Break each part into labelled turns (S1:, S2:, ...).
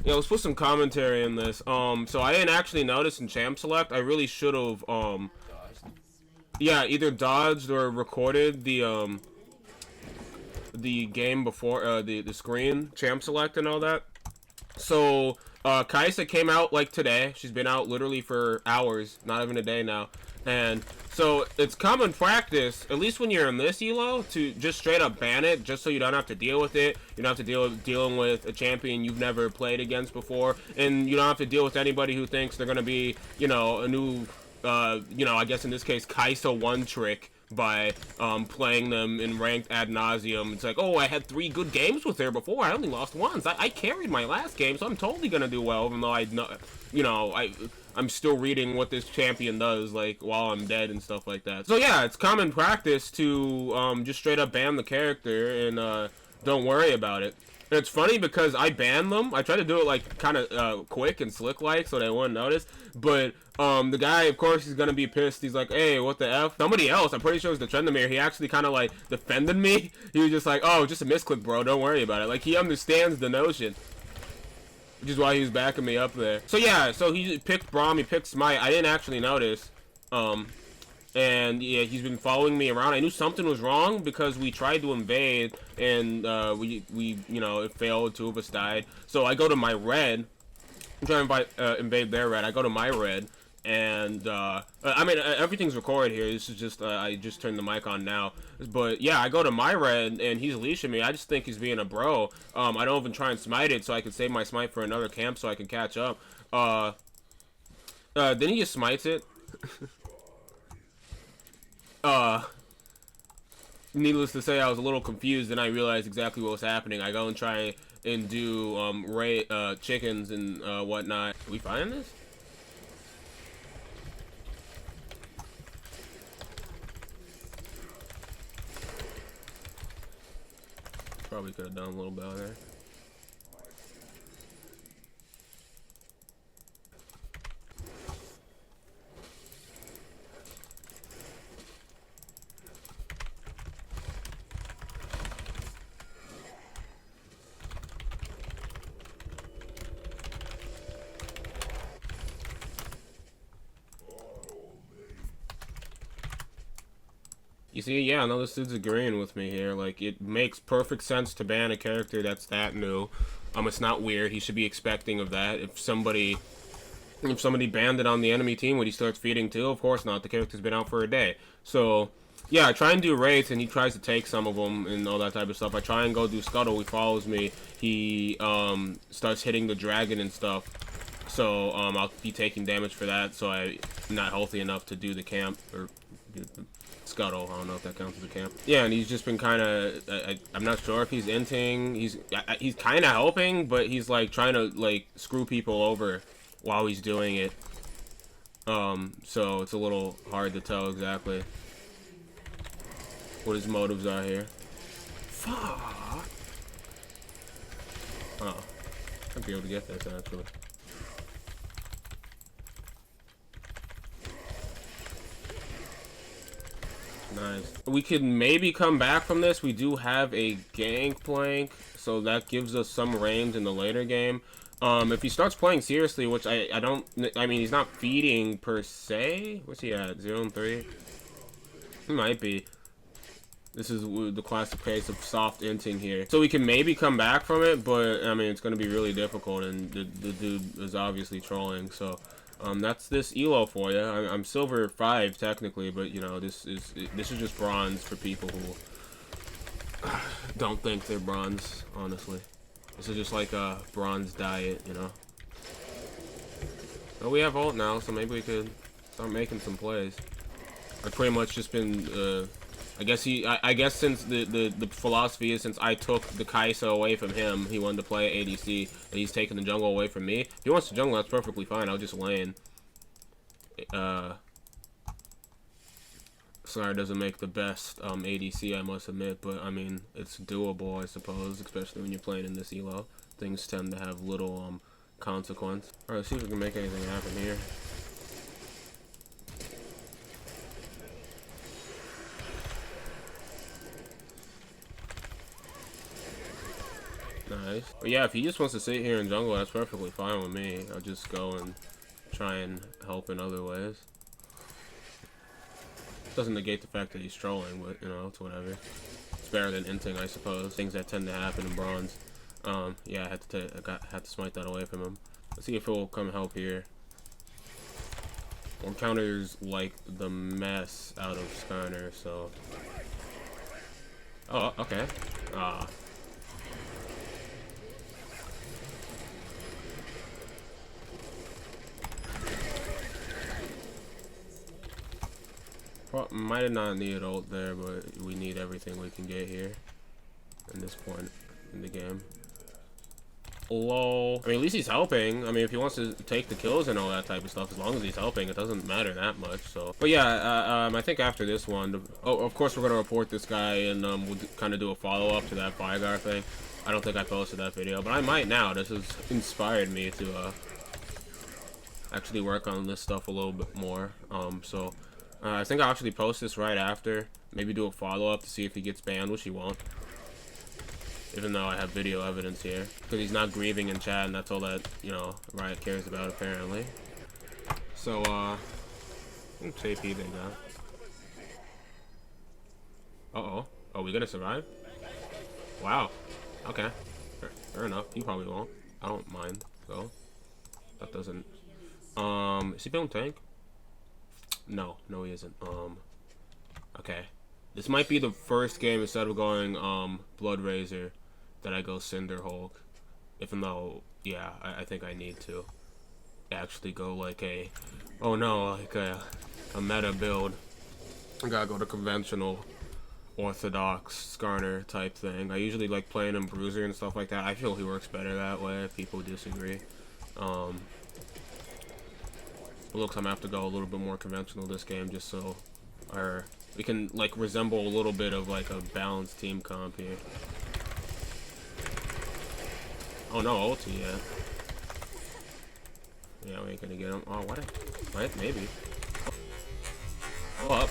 S1: Yeah, let's put some commentary in this. So I didn't actually notice in Champ Select. I really should have, yeah, either dodged or recorded the game before, the screen, Champ Select and all that. So, Kaisa came out, like, today. She's been out literally for hours, not even a day now. And so, it's common practice, at least when you're in this elo, to just straight up ban it, just so you don't have to deal with it. You don't have to dealing with a champion you've never played against before. And you don't have to deal with anybody who thinks they're going to be, you know, a new, you know, I guess in this case, Kaisa one trick by playing them in ranked ad nauseum. It's like, oh, I had 3 good games with her before. I only lost once. I carried my last game, so I'm totally gonna do well. Even though I know, you know, I'm still reading what this champion does, like while I'm dead and stuff like that. So yeah, it's common practice to just straight up ban the character and don't worry about it. And it's funny because I banned them. I tried to do it like kind of quick and slick like so they wouldn't notice. But the guy, of course, he's gonna be pissed. He's like, "Hey, what the f?" Somebody else, I'm pretty sure it was the Trendamere. He actually kind of like defended me. He was just like, "Oh, just a misclick, bro. Don't worry about it." Like he understands the notion, which is why he was backing me up there. So yeah, so he picked Braumy, picked Smite. I didn't actually notice. And yeah, he's been following me around. I knew something was wrong because we tried to invade and we you know, it failed. 2 of us died. So I go to my red. I'm trying to invade their red. I go to my red, and I mean everything's recorded here. This is just I just turned the mic on now, but yeah, I go to my red and he's leashing me. I just think he's being a bro. I don't even try and smite it so I can save my smite for another camp so I can catch up. Then he just smites it. Needless to say, I was a little confused and I realized exactly what was happening. I go and try and do chickens and whatnot. Are we finding this? Probably could have done a little better. You see, yeah, no, this dude's agreeing with me here. Like, it makes perfect sense to ban a character that's that new. It's not weird. He should be expecting of that. If somebody banned it on the enemy team, would he start feeding too? Of course not. The character's been out for a day. So, yeah, I try and do raids, and he tries to take some of them and all that type of stuff. I try and go do Scuttle. He follows me. He starts hitting the dragon and stuff. So, I'll be taking damage for that, so I'm not healthy enough to do the camp, or Scuttle. I don't know if that counts as a camp. Yeah, and he's just been kind of, I'm not sure if he's inting. He's kind of helping, but he's like trying to like screw people over while he's doing it. So it's a little hard to tell exactly what his motives are here. Fuck. Oh, I'd be able to get this actually. Nice. We could maybe come back from this. We do have a Gangplank, so that gives us some range in the later game. If he starts playing seriously, which I don't, I mean, he's not feeding per se. What's he at? 0 and 3? He might be. This is the classic case of soft inting here. So we can maybe come back from it, but I mean, it's going to be really difficult, and the dude is obviously trolling, so. That's this elo for you. I'm silver 5 technically, but you know this is just bronze for people who don't think they're bronze. Honestly, this is just like a bronze diet, you know. But we have ult now, so maybe we could start making some plays. I've pretty much just been. I guess since the philosophy is since I took the Kaisa away from him, he wanted to play ADC, and he's taking the jungle away from me. If he wants to jungle, that's perfectly fine. I'll just lane. Sorry, doesn't make the best ADC, I must admit, but I mean it's doable, I suppose, especially when you're playing in this elo. Things tend to have little consequence. All right, let's see if we can make anything happen here. Nice. But yeah, if he just wants to sit here in jungle, that's perfectly fine with me. I'll just go and try and help in other ways. Doesn't negate the fact that he's trolling, but you know, it's whatever. It's better than inting, I suppose. Things that tend to happen in bronze. Yeah, I had to smite that away from him. Let's see if he'll come help here. One counters like the mess out of Skarner, so. Oh, okay. Well, might have not needed ult there, but we need everything we can get here at this point in the game. Lol. I mean, at least he's helping. I mean, if he wants to take the kills and all that type of stuff, as long as he's helping, it doesn't matter that much. So, but yeah, I think after this one, of course we're gonna report this guy, and we'll kind of do a follow up to that Fireguard thing. I don't think I posted that video, but I might now. This has inspired me to actually work on this stuff a little bit more. I think I'll actually post this right after. Maybe do a follow-up to see if he gets banned, which he won't. Even though I have video evidence here. Because he's not grieving in chat, and that's all that, you know, Riot cares about, apparently. So, JP they got. Uh-oh. Oh, we gonna survive? Wow. Okay. Fair enough. You probably won't. I don't mind, so. That doesn't... Is he building tank? No, he isn't. Okay. This might be the first game, instead of going, Blood Razor, that I go Cinder Hulk. Even though, yeah, I think I need to actually go like a, oh no, like a meta build. I gotta go to conventional, orthodox, Skarner type thing. I usually like playing him Bruiser and stuff like that. I feel he works better that way, if people disagree. Looks I'm gonna have to go a little bit more conventional this game, just so we can like resemble a little bit of like a balanced team comp here. Oh no, ulti, yeah. Yeah, we ain't gonna get him. Oh, what? Maybe. Oh, up.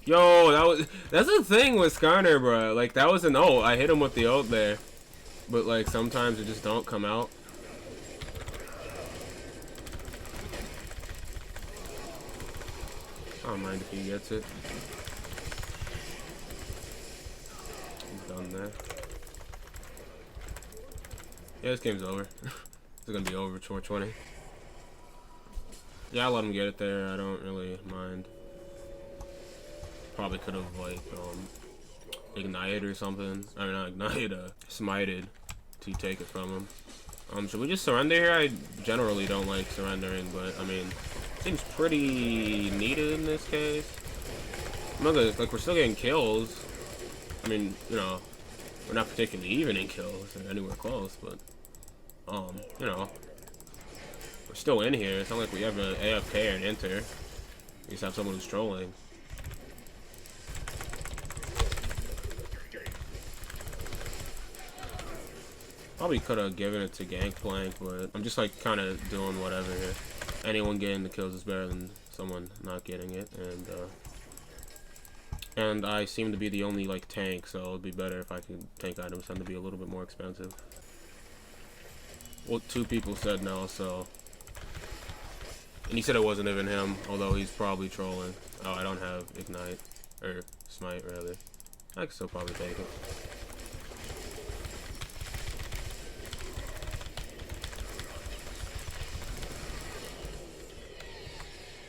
S1: Yo, that's the thing with Skarner, bro. Like, that was an ult. I hit him with the ult there. But like, sometimes it just don't come out. I don't mind if he gets it. He's done there. Yeah, this game's over. It's gonna be over 420. Yeah, I'll let him get it there. I don't really mind. Probably could have like ignited or something. I mean, not ignited, smited to take it from him. Should we just surrender here? I generally don't like surrendering, but I mean, seems pretty needed in this case. Like, we're still getting kills. I mean, you know, we're not particularly even in kills or anywhere close, but you know, we're still in here. It's not like we have an AFK or an enter. We just have someone who's trolling. Probably could have given it to Gangplank, but I'm just like kind of doing whatever here. Anyone getting the kills is better than someone not getting it, and I seem to be the only like tank, so it'd be better if I could tank items tend to be a little bit more expensive. Well, 2 people said no, so, and he said it wasn't even him, although he's probably trolling. Oh, I don't have ignite or smite rather. I can still probably take it.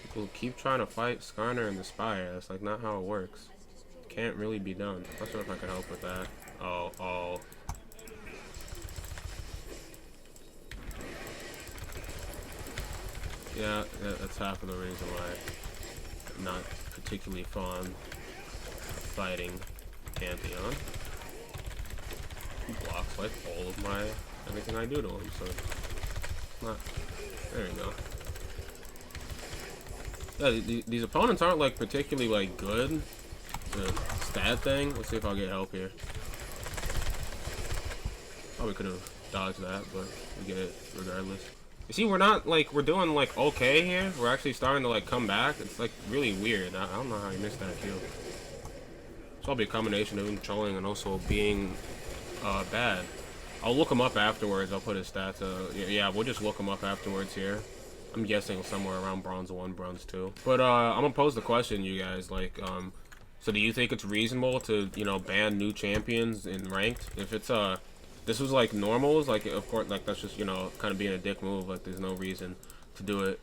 S1: People keep trying to fight Skarner and the Spire. That's like not how it works. Can't really be done. Not sure if I can help with that. Oh. Yeah, that's half of the reason why I'm not particularly fond of fighting Pantheon. He blocks like all of everything I do to him, so not. There you go. Yeah, these opponents aren't like particularly like good. The stat thing. Let's see if I'll get help here. Probably could have dodged that, but we get it regardless. You see, we're doing like okay here. We're actually starting to like come back. It's like really weird. I don't know how he missed that kill. It's probably a combination of him trolling and also being bad. I'll look him up afterwards. I'll put his stats. Yeah, we'll just look him up afterwards here. I'm guessing somewhere around bronze 1, bronze 2. But I'm gonna pose the question, you guys. Like, so do you think it's reasonable to, you know, ban new champions in ranked? If it's this was like normals, like of course, like that's just, you know, kind of being a dick move. Like there's no reason to do it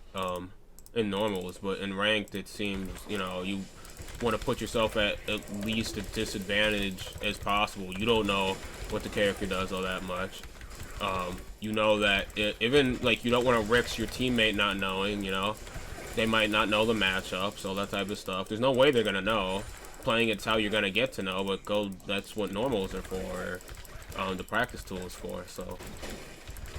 S1: in normals, but in ranked it seems, you know, you want to put yourself at least a disadvantage as possible. You don't know what the character does all that much. You know that even like you don't want to risk your teammate not knowing. You know, they might not know the matchup, so that type of stuff. There's no way they're gonna know. Playing it's how you're gonna get to know, but that's what normals are for. The practice tool is for. So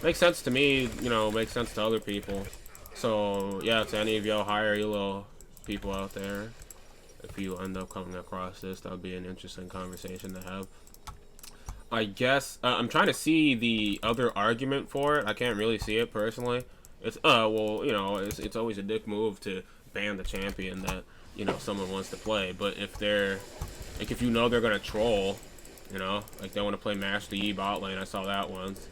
S1: makes sense to me. You know, makes sense to other people. So yeah, to any of y'all higher elo people out there, if you end up coming across this, that would be an interesting conversation to have. I guess I'm trying to see the other argument for it. I can't really see it personally. It's well, you know, it's always a dick move to ban the champion that, you know, someone wants to play. But if they're like, if you know they're gonna troll, you know, like they want to play Master Yi bot lane. I saw that once.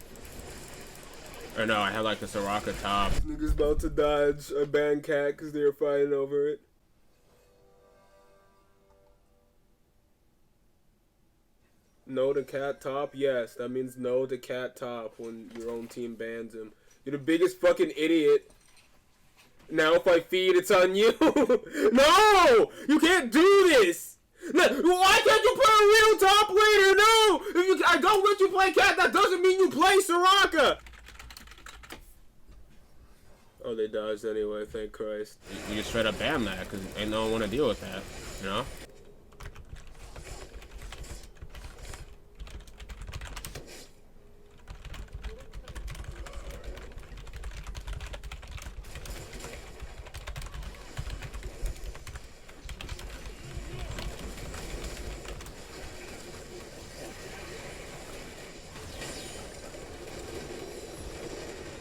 S1: Or no, I had like the Soraka top.
S2: Niggas about to dodge a ban cat because they were fighting over it. No to cat top? Yes, that means no to cat top when your own team bans him. You're the biggest fucking idiot. Now if I feed, it's on you. No! You can't do this! No, why can't you play a real top laner? No! If I don't let you play cat, that doesn't mean you play Soraka! Oh, they dodged anyway, thank Christ.
S1: You just straight up ban that because ain't no one want to deal with that, you know?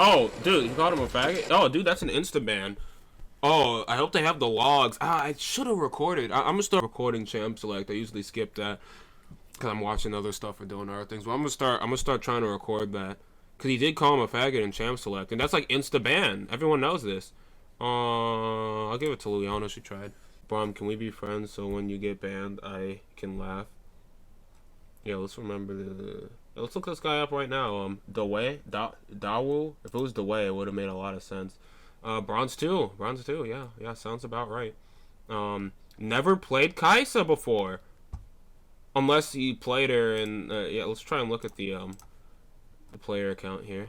S1: Oh, dude, you called him a faggot? Oh, dude, that's an insta ban. Oh, I hope they have the logs. I should have recorded. I'm gonna start recording Champ Select. I usually skip that because I'm watching other stuff or doing other things. But I'm gonna start trying to record that because he did call him a faggot in Champ Select, and that's like insta ban. Everyone knows this. I'll give it to Luliana. She tried. Brom, can we be friends so when you get banned, I can laugh? Yeah, let's remember the. Let's look this guy up right now. Dawu. If it was Dewey, it would have made a lot of sense. Bronze 2. Bronze 2, yeah. Yeah, sounds about right. Never played Kaisa before. Unless he played her in... yeah, let's try and look at the player account here.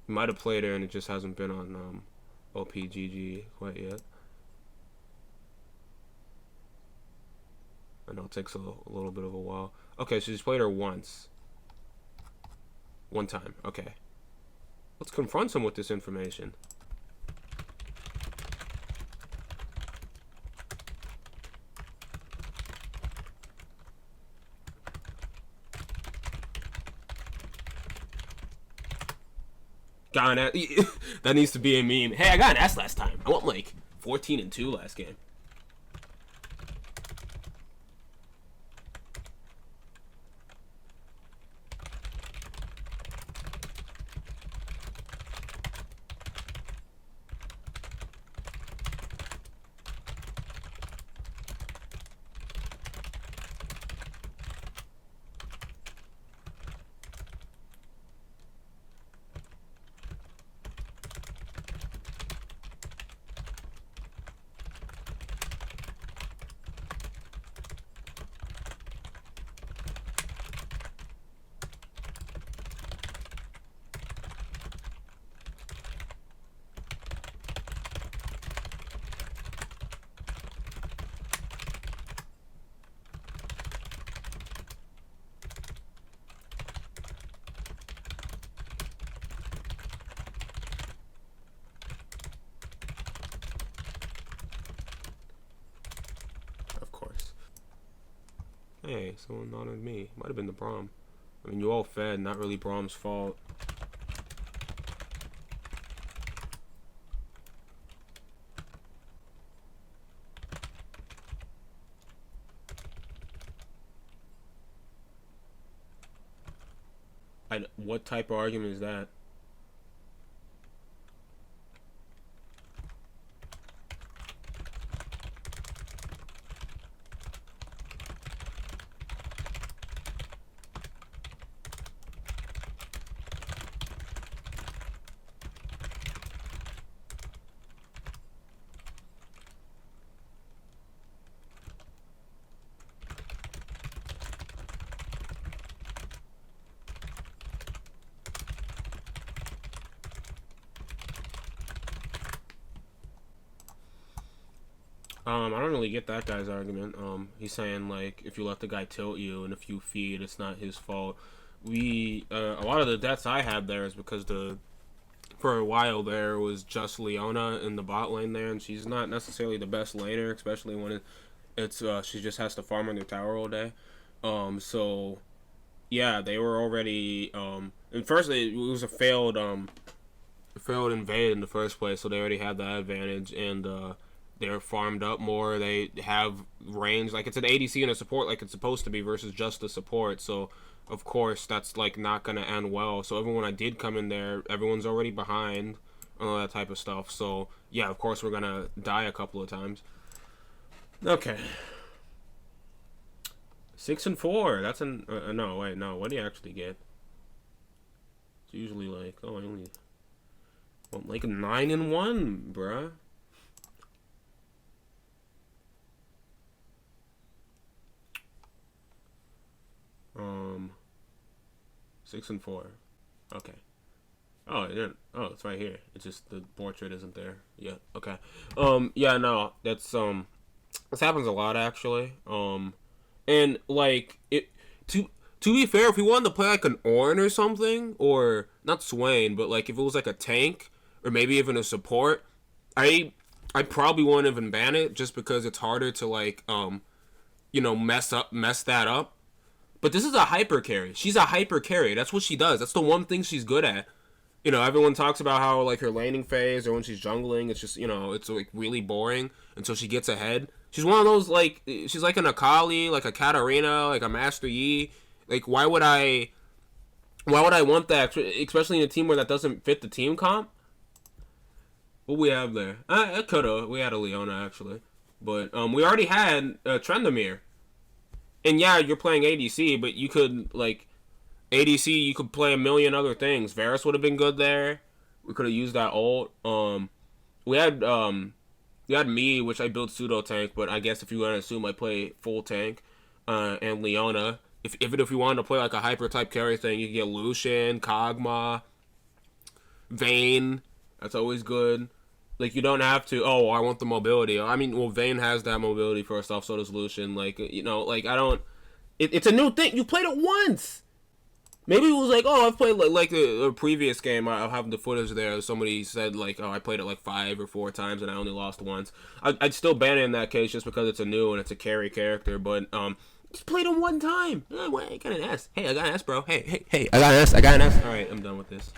S1: He might have played her and it just hasn't been on OPGG quite yet. I know it takes a little bit of a while. Okay, so he's played her once. One time, okay. Let's confront him with this information. Got an ass. That needs to be a meme. Hey, I got an ass last time. I went like 14-2 last game. Hey, someone nodded me. Might have been the Braum. I mean, you all fed, not really Braum's fault. What type of argument is that? I don't really get that guy's argument. He's saying like if you let the guy tilt you and if you feed, it's not his fault. A lot of the deaths I had there is because for a while there was just Leona in the bot lane there, and she's not necessarily the best laner, especially when it's she just has to farm on their tower all day. So yeah, they were already and firstly it was a failed invade in the first place, so they already had that advantage, and they're farmed up more. They have range, like it's an ADC and a support like it's supposed to be versus just a support, so of course that's like not gonna end well. So even when I did come in there, everyone's already behind and all that type of stuff, so yeah, of course we're gonna die a couple of times. Okay, 6-4. That's an no, wait, no, what do you actually get? It's usually like, oh, I only want like 9-1, bruh. 6-4. Okay. Oh, it didn't. Oh, it's right here. It's just the portrait isn't there. Yeah. Okay. Yeah. No, that's this happens a lot actually. And like it to be fair, if we wanted to play like an Ornn or something, or not Swain, but like if it was like a tank or maybe even a support, I probably wouldn't even ban it just because it's harder to like mess that up. But this is a hyper carry. She's a hyper carry. That's what she does. That's the one thing she's good at. Everyone talks about how like her laning phase or when she's jungling, it's just it's like really boring until she gets ahead. She's one of those like she's like an Akali, like a Katarina, like a Master Yi. Like why would I want that, especially in a team where that doesn't fit the team comp? What we have there? I coulda. We had a Leona actually, but we already had Trendamere. And yeah, you're playing ADC, but you could like ADC. You could play a million other things. Varus would have been good there. We could have used that ult. We had me, which I built pseudo tank, but I guess if you want to assume I play full tank, and Leona. If you wanted to play like a hyper type carry thing, you could get Lucian, Kog'Maw, Vayne. That's always good. Like, you don't have to, oh, I want the mobility. I mean, well, Vayne has that mobility for herself, so does Lucian. Like, like, I don't... It's a new thing. You played it once! Maybe it was like, oh, I've played, like a previous game. I'll have the footage there. Somebody said, like, oh, I played it, like, 5 or 4 times, and I only lost once. I'd still ban it in that case just because it's a new and it's a carry character, but, just played it one time. Wait, I got an S. Hey, I got an S, bro. Hey, I got an S. Alright, I'm done with this.